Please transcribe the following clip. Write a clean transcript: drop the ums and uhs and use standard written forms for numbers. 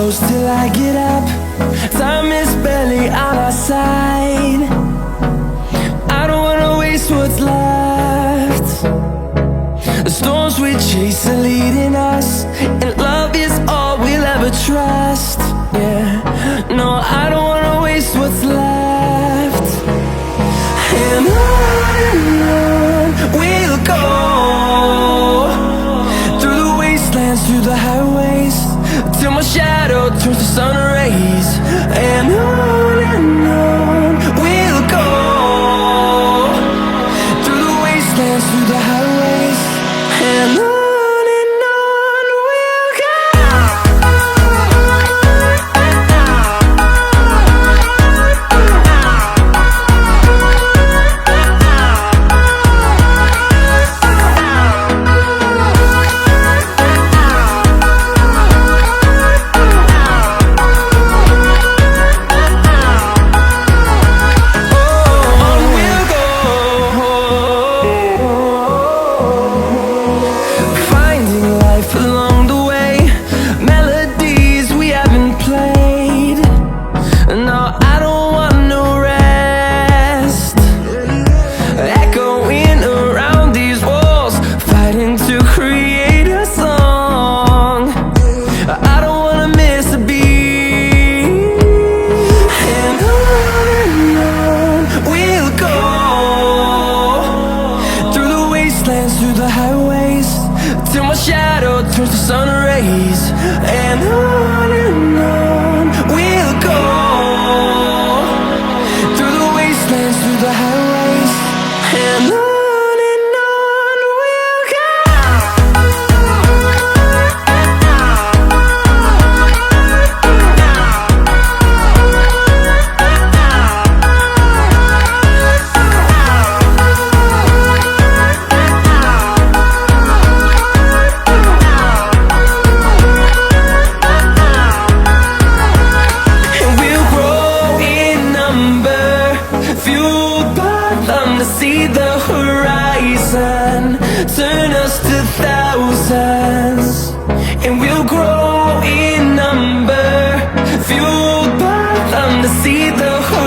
close till I get up. Time is barely on our side. I don't wanna waste what's left. The storms we chase are leading us, and love is all we'll ever trust. Yeah, no, I don't wanna waste what's left. And on we'll go, through the wastelands, through the highways, till my shadow turns to sun rays. And on we'll go, through the wastelands, through the highways, and on we'll go. Through the highways, till my shadow turns to sun rays. And on we'll go, through the wastelands, through the highways, and on we'll go. See the horizon, turn us to thousands, and we'll grow in number, fueled by them to see the horizon.